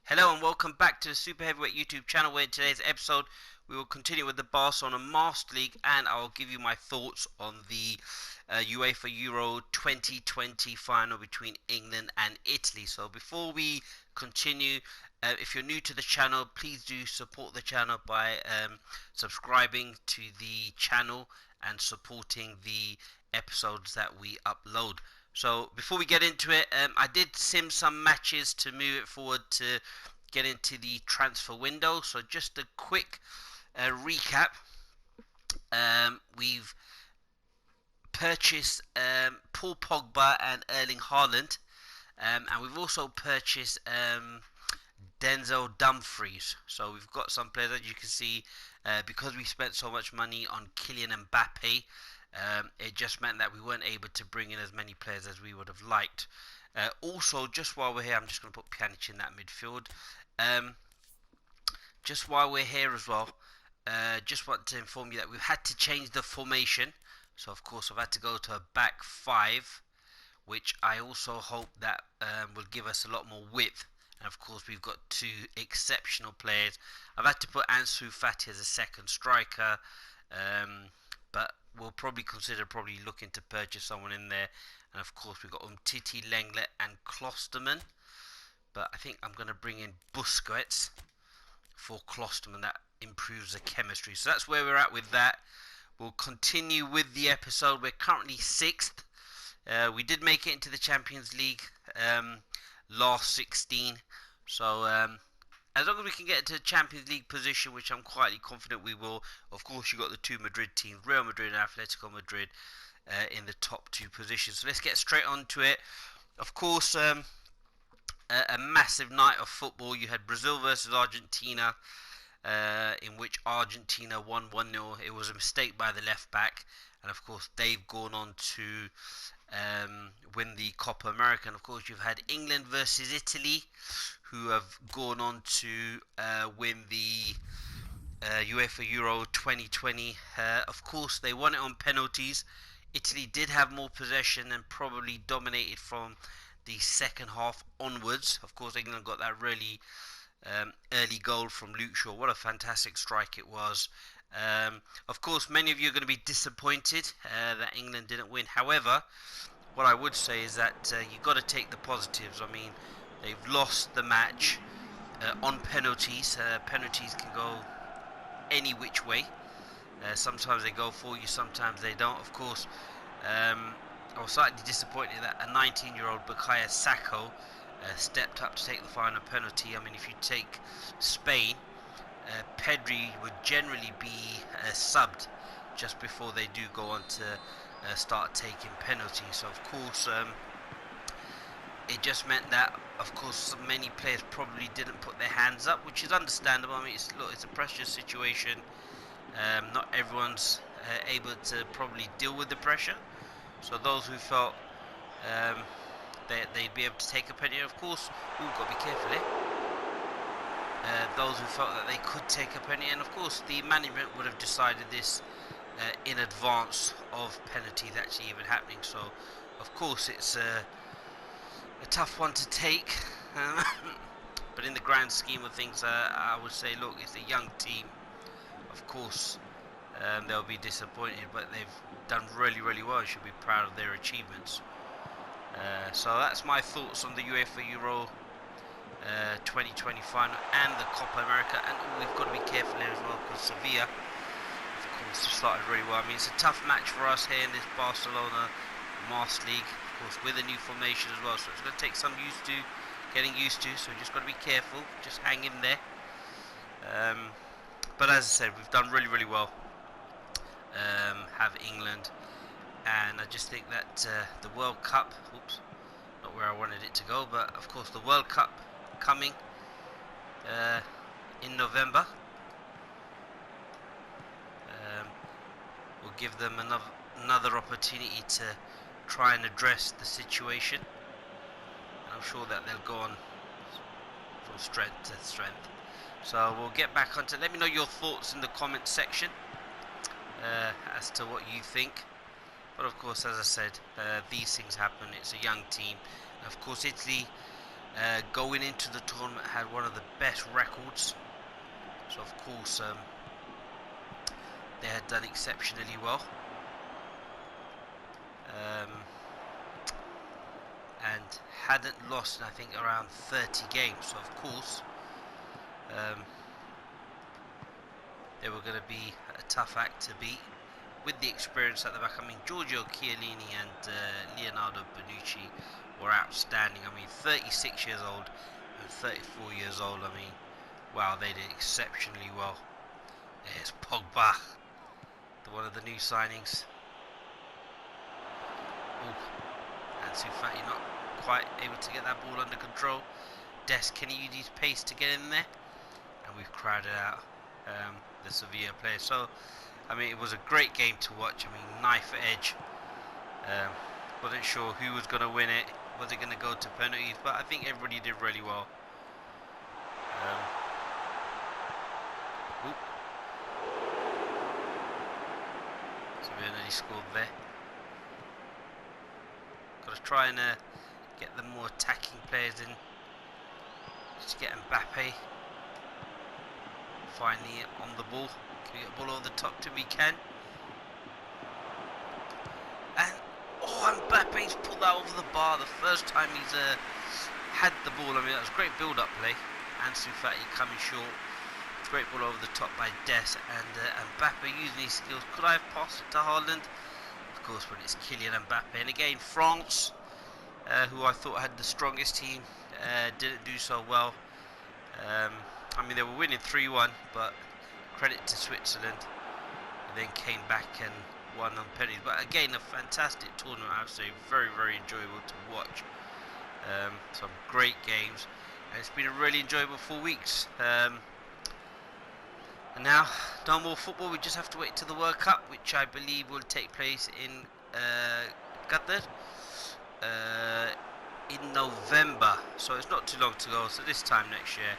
Hello and welcome back to the Super Heavyweight YouTube channel, where in today's episode we will continue with the Barcelona Master League and I'll give you my thoughts on the UEFA Euro 2020 final between England and Italy. So before we continue, if you're new to the channel, please do support the channel by subscribing to the channel and supporting the episodes that we upload. So before we get into it, I did sim some matches to move it forward to get into the transfer window. So just a quick recap. We've purchased Paul Pogba and Erling Haaland, and we've also purchased Denzel Dumfries. So we've got some players that you can see because we spent so much money on Kylian Mbappe. It just meant that we weren't able to bring in as many players as we would have liked. Also, just while we're here, I'm just going to put Pjanic in that midfield. Just while we're here as well, just want to inform you that we've had to change the formation. So, of course, I've had to go to a back five, which I also hope that will give us a lot more width. And, of course, we've got two exceptional players. I've had to put Ansu Fati as a second striker, but we'll probably looking to purchase someone in there. And of course we've got Umtiti, Lenglet and Klosterman, but I think I'm going to bring in Busquets for Klosterman. That improves the chemistry. So that's where we're at with that. We'll continue with the episode. We're currently 6th. We did make it into the Champions League last 16, so as long as we can get into the Champions League position, which I'm quietly confident we will. Of course, you've got the two Madrid teams, Real Madrid and Atletico Madrid, in the top two positions. So let's get straight on to it. Of course, a massive night of football. You had Brazil versus Argentina, in which Argentina won 1-0. It was a mistake by the left back. And of course, they've gone on to win the Copa America. And of course, you've had England versus Italy, who have gone on to win the UEFA Euro 2020. Of course, they won it on penalties. Italy did have more possession and probably dominated from the second half onwards. Of course, England got that really early goal from Luke Shaw. What a fantastic strike it was. Of course, many of you are going to be disappointed that England didn't win. However, what I would say is that you've got to take the positives. I mean, they've lost the match on penalties. Penalties can go any which way. Sometimes they go for you, sometimes they don't. Of course, I was slightly disappointed that a 19-year-old Bukayo Saka stepped up to take the final penalty. I mean, if you take Spain, Pedri would generally be subbed just before they do go on to start taking penalties. So of course, it just meant that, of course, many players probably didn't put their hands up, which is understandable. I mean, it's a pressure situation. Not everyone's able to probably deal with the pressure. So those who felt they'd be able to take a penalty, of course, we've got to be careful here. Those who felt that they could take a penalty, and of course the management would have decided this in advance of penalties actually even happening. So of course it's a tough one to take, but in the grand scheme of things, I would say, look, it's a young team. Of course they'll be disappointed, but they've done really well. You should be proud of their achievements. So that's my thoughts on the UEFA Euro 2020 final and the Copa America. And we've got to be careful here as well, because Sevilla, of course, started really well. I mean, it's a tough match for us here in this Barcelona Master League, of course, with a new formation as well. So it's going to take some getting used to. So we just got to be careful. Just hang in there. But as I said, we've done really well. Have England, and I just think that the World Cup, oops, not where I wanted it to go, but of course the World Cup coming in November will give them another opportunity to try and address the situation. I'm sure that they'll go on from strength to strength. So we'll get back onto. Let me know your thoughts in the comment section as to what you think. But of course, as I said, these things happen. It's a young team. Of course, Italy going into the tournament had one of the best records, so of course they had done exceptionally well, and hadn't lost I think around 30 games, so of course they were going to be a tough act to beat with the experience at the back. I mean, Giorgio Chiellini and Leonardo Bonucci were outstanding. I mean, 36 years old and 34 years old. I mean, wow, they did exceptionally well. There's Pogba, one of the new signings. Oh, Ansu Fati not quite able to get that ball under control. Des, can he use his pace to get in there? And we've crowded out the Sevilla players. So, I mean, it was a great game to watch. I mean, knife edge. Wasn't sure who was going to win it. Was it going to go to penalties? But I think everybody did really well. Sevilla nearly scored there. Got to try and get the more attacking players in. Just get Mbappe finally on the ball. Can we get the ball over the top till we can? And oh, Mbappe's pulled that over the bar the first time he's had the ball. I mean, that was great build-up play. Ansu Fati coming short. Great ball over the top by Des, and Mbappe using his skills. Could I have passed it to Haaland? Of course, but it's Kylian Mbappe. And again, France, who I thought had the strongest team, didn't do so well. I mean, they were winning 3-1, but credit to Switzerland. And then came back and won on penalties. But again, a fantastic tournament, I would say. Very, very enjoyable to watch. Some great games. And it's been a really enjoyable 4 weeks. And now, no more football. We just have to wait till the World Cup, which I believe will take place in Qatar in November. So it's not too long to go. So this time next year,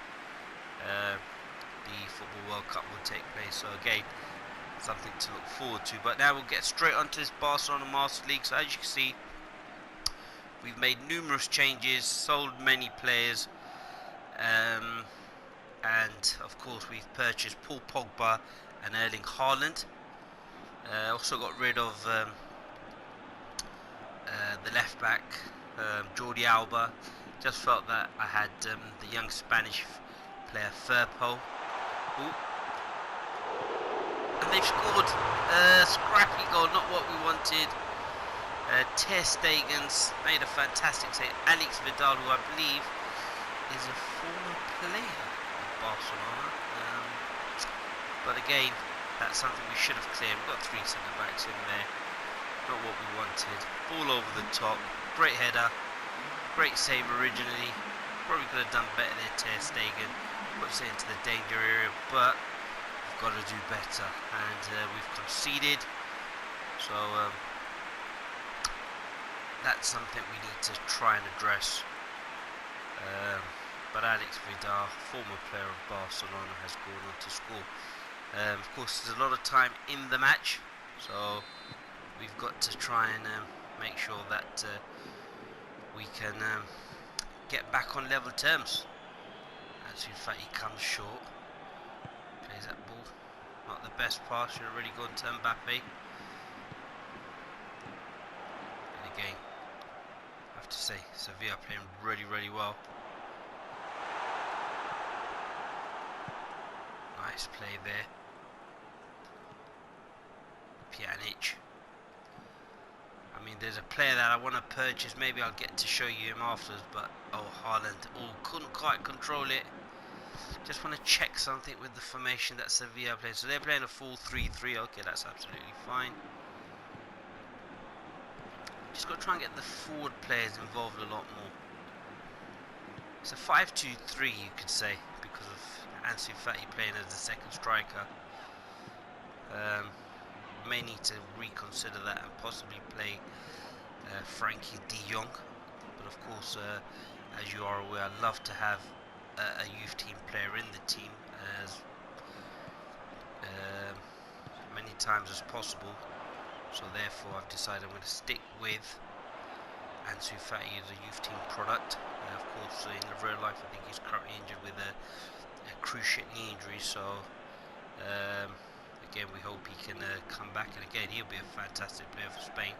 the Football World Cup will take place. So again, something to look forward to. But now we'll get straight onto this Barcelona Master League. So as you can see, we've made numerous changes, sold many players. And of course we've purchased Paul Pogba and Erling Haaland. Also got rid of the left back, Jordi Alba. Just felt that I had the young Spanish player Firpo. And they've scored a scrappy goal, not what we wanted. Ter Stegen's made a fantastic save. Alex Vidal, who I believe is a former player of Barcelona. But again, that's something we should have cleared. We've got 3 centre-backs in there. Not what we wanted. Ball over the top. Great header. Great save originally. Probably could have done better there, Ter Stegen. Puts it into the danger area, but we've got to do better. And we've conceded. So that's something we need to try and address. But Alex Vidal, former player of Barcelona, has gone on to score. Of course, there's a lot of time in the match, so we've got to try and make sure that we can get back on level terms. Ansu Fati comes short, plays that ball, not the best pass, should have really gone to Mbappe. And again, I have to say, Sevilla playing really, really well. Nice play there. Pjanic. I mean, there's a player that I want to purchase. Maybe I'll get to show you him afterwards. But oh, Haaland. Oh, couldn't quite control it. Just want to check something with the formation that Sevilla plays. So they're playing a 4-3-3. Okay, that's absolutely fine. Just got to try and get the forward players involved a lot more. It's a 5-2-3, you could say, because of Ansu Fati playing as the second striker. May need to reconsider that and possibly play Frankie de Jong. But of course, as you are aware, I'd love to have a youth team player in the team as many times as possible. So therefore, I've decided I'm going to stick with Ansu Fati as a youth team product. Of course, in real life, I think he's currently injured with a cruciate knee injury. So again, we hope he can come back, and again, he'll be a fantastic player for Spain.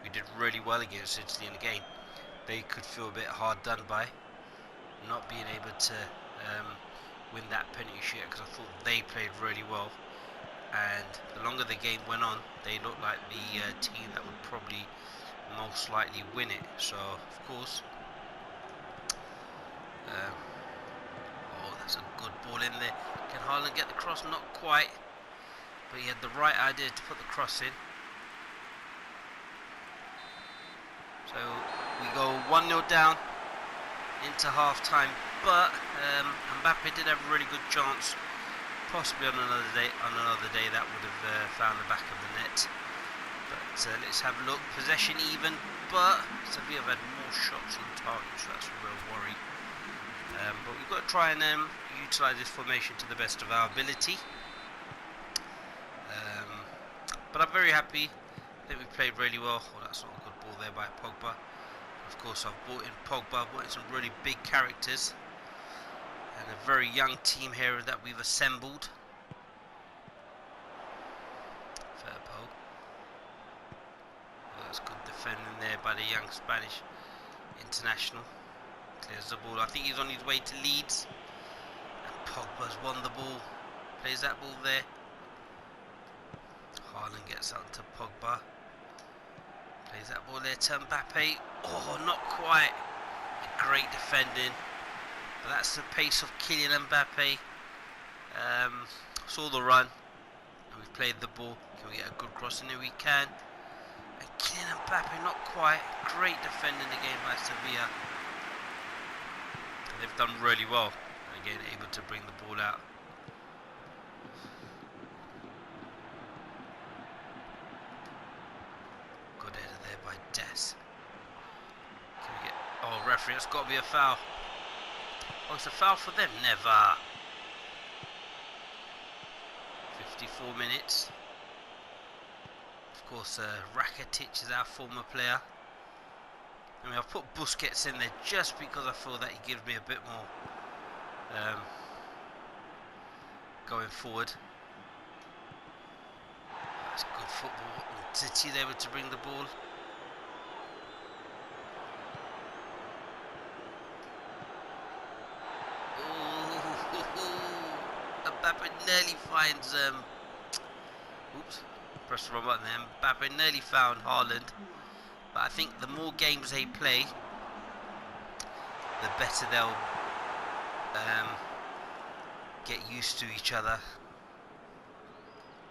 We did really well against Italy, and again, they could feel a bit hard done by not being able to win that penalty shootout, because I thought they played really well, and the longer the game went on, they looked like the team that would probably most likely win it. So of course, oh, that's a good ball in there. Can Haaland get the cross? Not quite, but he had the right idea to put the cross in. So we go 1-0 down into half time, but Mbappe did have a really good chance, possibly on another day that would have found the back of the net. But let's have a look. Possession even, but Sevilla have had more shots on target, so that's a real worry. But we've got to try and utilise this formation to the best of our ability. But I'm very happy. I think we played really well. Oh, that's not a good ball there by Pogba. Of course, I've brought in Pogba, I've brought in some really big characters, and a very young team here that we've assembled. Firpo. Oh, that's good defending there by the young Spanish international. Clears the ball. I think he's on his way to Leeds. And Pogba's won the ball. Plays that ball there. Haaland gets out to Pogba. Plays that ball there to Mbappe. Oh, not quite. Great defending. But that's the pace of Kylian Mbappe. Saw the run. And we played the ball. Can we get a good cross in there? We can. And Kylian Mbappe, not quite. Great defending again by Sevilla. And they've done really well. Again, able to bring the ball out. Can we get... Oh, referee, it's got to be a foul. Oh, it's a foul for them? Never. 54 minutes. Of course, Rakitic is our former player. I mean, I've put Busquets in there just because I feel that he gives me a bit more going forward. That's good football. City's able to bring the ball. Mbappe nearly finds oops, pressed the wrong button there. Mbappe nearly found Haaland, but I think the more games they play, the better they'll get used to each other.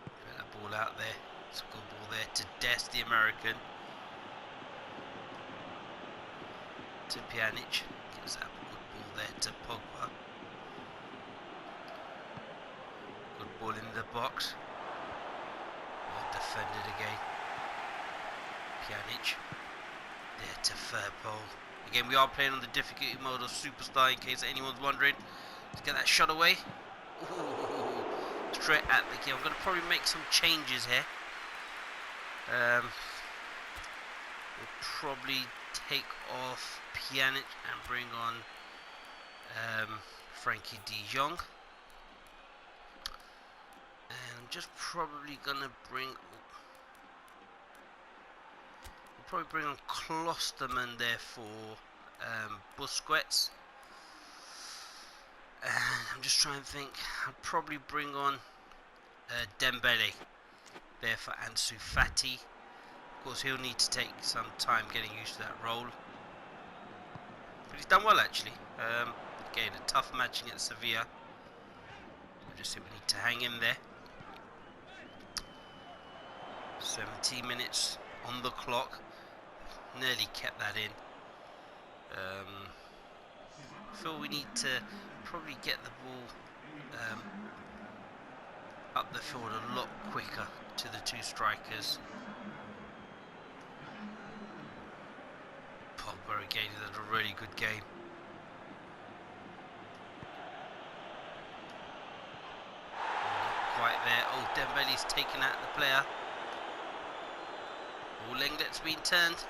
Get that ball out there. It's a good ball there to Des, the American. To Pjanic. Gets that good ball there to Pogba. Good ball in the box. Well defended again. Pjanic. There to Firpo. Again, we are playing on the difficulty mode of Superstar, in case anyone's wondering. Let's get that shot away. Ooh, straight at the game. I'm going to probably make some changes here. We'll probably take off Pjanic and bring on Frankie de Jong. And I'm just probably going to bring... We'll probably bring on Klosterman there for Busquets. And I'm just trying to think. I'll probably bring on Dembele there for Ansu Fati. Of course, he'll need to take some time getting used to that role. But he's done well, actually. Again, a tough match against Sevilla. We just simply need to hang in there. 17 minutes on the clock. Nearly kept that in. I feel we need to probably get the ball up the field a lot quicker to the two strikers. Pogba again has had a really good game. Not quite there. Oh, Dembele's taken out the player. Oh, Lenglet's been turned.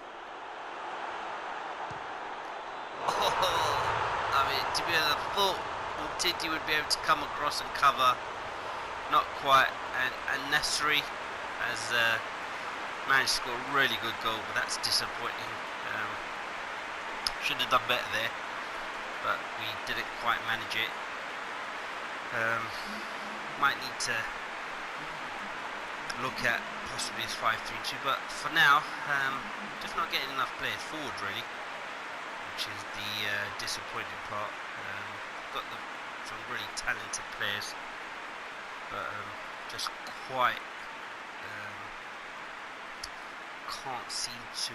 Oh, I mean, to be honest, I thought Titi would be able to come across and cover. Not quite. And Nesri has managed to score a really good goal, but that's disappointing. Should have done better there, but we didn't quite manage it. Might need to look at possibly his 5-3-2, but for now, just not getting enough players forward really, which is the disappointing part. Got some really talented players, but just quite can't seem to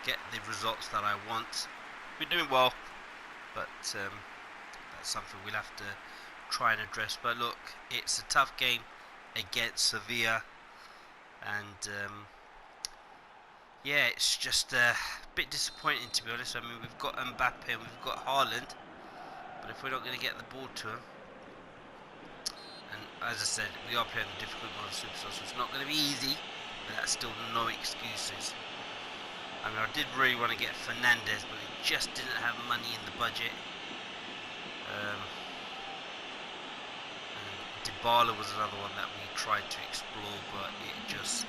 get the results that I want. We're doing well, but that's something we'll have to try and address. But look, it's a tough game against Sevilla, and yeah, it's just a bit disappointing, to be honest. I mean, we've got Mbappe and we've got Haaland, but if we're not going to get the ball to him, and as I said, we are playing a difficult mode of Superstar, so it's not going to be easy, but that's still no excuses. I mean, I did really want to get Fernandez, but we just didn't have money in the budget. And Dybala was another one that we tried to explore, but we just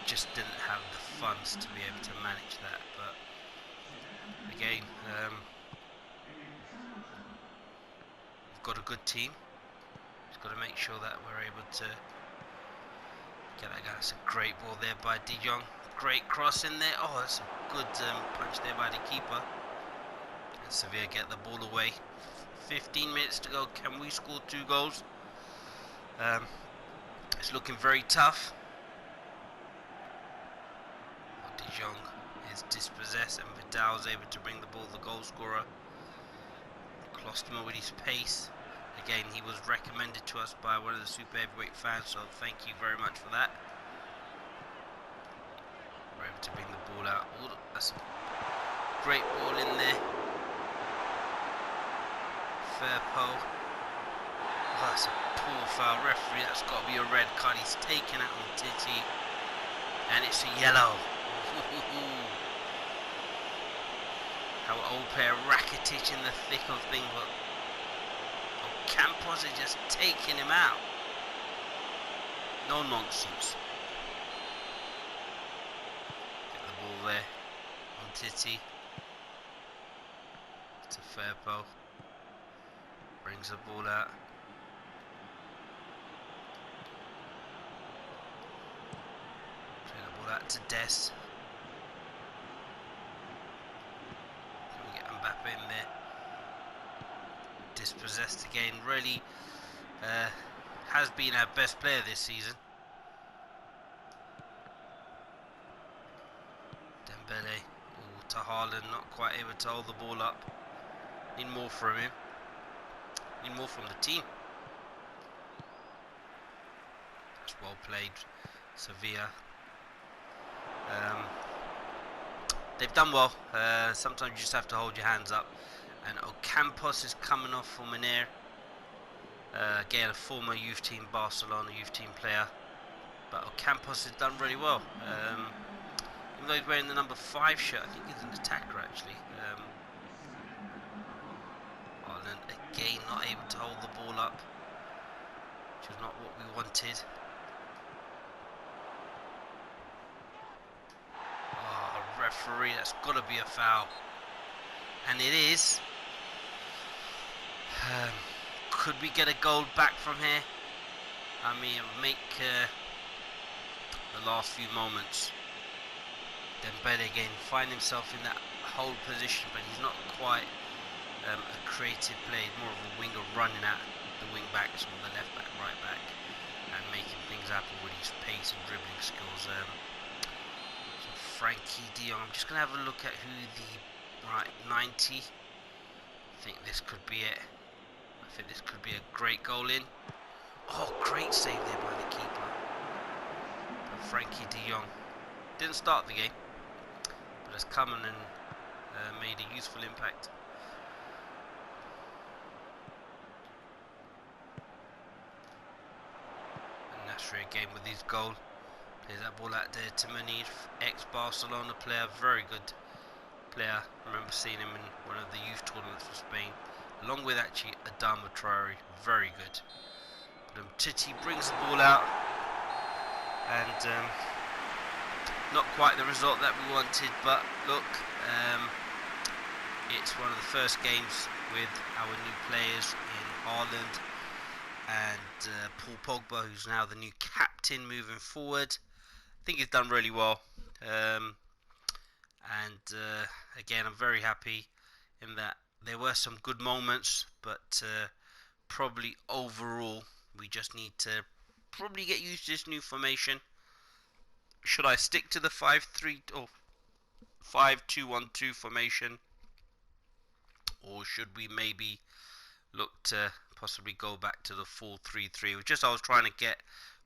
didn't have the funds to be able to manage that. But again, we've got a good team. Just got to make sure that we're able to get that guy. That's a great ball there by De Jong. Great cross in there. Oh, that's a good punch there by the keeper. And Sevilla get the ball away. 15 minutes to go. Can we score 2 goals? It's looking very tough. De Jong is dispossessed, and Vidal is able to bring the ball. The goal scorer. Klostmer with his pace. Again, he was recommended to us by one of the super heavyweight fans, so thank you very much for that. We're able to bring the ball out. Ooh, that's a great ball in there. Fair Poe. Oh, that's a poor foul. Referee, that's got to be a red card. He's taken it on Titi, and it's a yellow. Our old player Rakitic in the thick of things, but Campos is just taking him out. No nonsense. Get the ball there on Titi. It's a fair ball. Brings the ball out. Play the ball out to Des. Can we get Mbappe in there? Dispossessed again. Really has been our best player this season. Dembele. Ooh, to Haaland, not quite able to hold the ball up. Need more from him. Need more from the team. That's well played, Sevilla. They've done well. Sometimes you just have to hold your hands up. And Ocampos is coming off for Miner. Again, a former youth team, Barcelona youth team player. But Ocampos has done really well. Even though he's wearing the number 5 shirt, I think he's an attacker actually. Haaland again not able to hold the ball up, which is not what we wanted. Oh, referee, that's got to be a foul. And it is. Could we get a goal back from here? I mean, make the last few moments. Dembele again find himself in that hold position, but he's not quite a creative player. He's more of a winger running at the wing backs or the left back, right back, and making things happen with his pace and dribbling skills. So Frankie de Jong. I'm just gonna have a look at who the 90. I think this could be it. I think this could be a great goal in. Oh, great save there by the keeper. But Frankie de Jong didn't start the game, but has come in and made a useful impact. And Nasri again with his goal. Plays that ball out there to Munir, ex-Barcelona player, very good player. I remember seeing him in one of the youth tournaments for Spain, along with actually Adama Traore. Very good. Titi brings the ball out, and not quite the result that we wanted, but look, it's one of the first games with our new players in Haaland and Paul Pogba, who's now the new captain moving forward. I think he's done really well, and again, I'm very happy in that there were some good moments, but probably overall we just need to probably get used to this new formation. Should I stick to the 5-3 or 5-2-1-2 formation, or should we maybe look to possibly go back to the 4-3-3? Just I was trying to get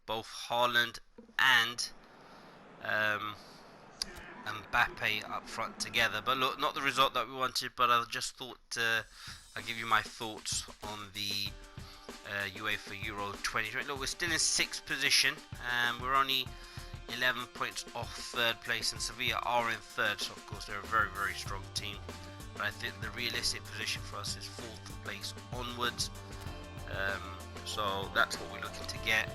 both Haaland and Mbappe up front together, but look, not the result that we wanted. But I just thought I'll give you my thoughts on the UEFA Euro 2020. Look, we're still in 6th position, and we're only 11 points off 3rd place, and Sevilla are in 3rd, so of course they're a very, very strong team. But I think the realistic position for us is 4th place onwards, so that's what we're looking to get.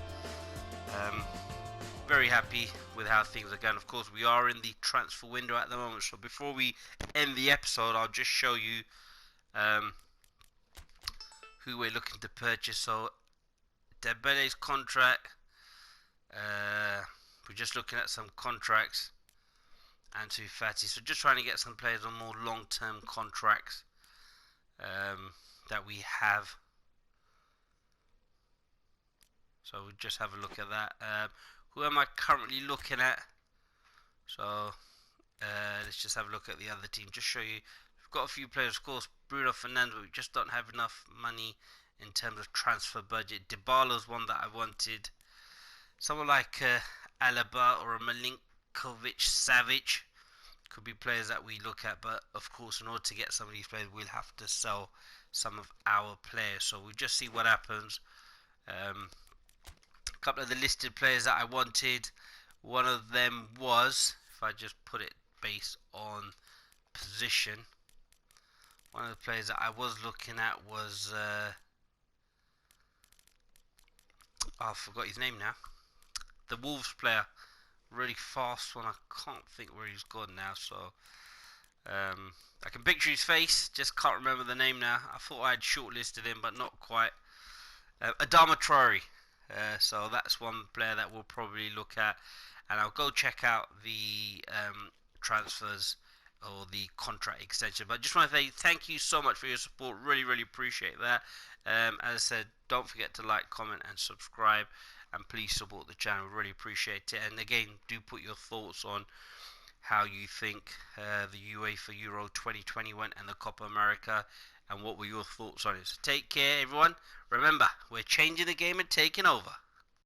Very happy with how things are going. Of course, we are in the transfer window at the moment, so before we end the episode, I'll just show you who we're looking to purchase. So Dembele's contract, we're just looking at some contracts, and Ansu Fati. So just trying to get some players on more long-term contracts that we have. So we'll just have a look at that. Who am I currently looking at? So let's just have a look at the other team. Just show you. We've got a few players, of course. Bruno Fernandes, but we just don't have enough money in terms of transfer budget. Dybala's one that I wanted. Someone like Alaba or a Milinkovic Savic could be players that we look at, but of course in order to get some of these players we'll have to sell some of our players, so we'll just see what happens. A couple of the listed players that I wanted, one of them was, if I just put it based on position, one of the players that I was looking at was I forgot his name now. The Wolves player, really fast one. I can't think where he's gone now. So I can picture his face, just can't remember the name now. I thought I had shortlisted him, but not quite. Adama Traore. So that's one player that we'll probably look at, and I'll go check out the transfers or the contract extension. But I just want to say thank you so much for your support. Really, really appreciate that. As I said, don't forget to like, comment, and subscribe. And please support the channel, really appreciate it. And again, do put your thoughts on how you think the UEFA Euro 2020 went and the Copa America, and what were your thoughts on it. So take care, everyone. Remember, we're changing the game and taking over.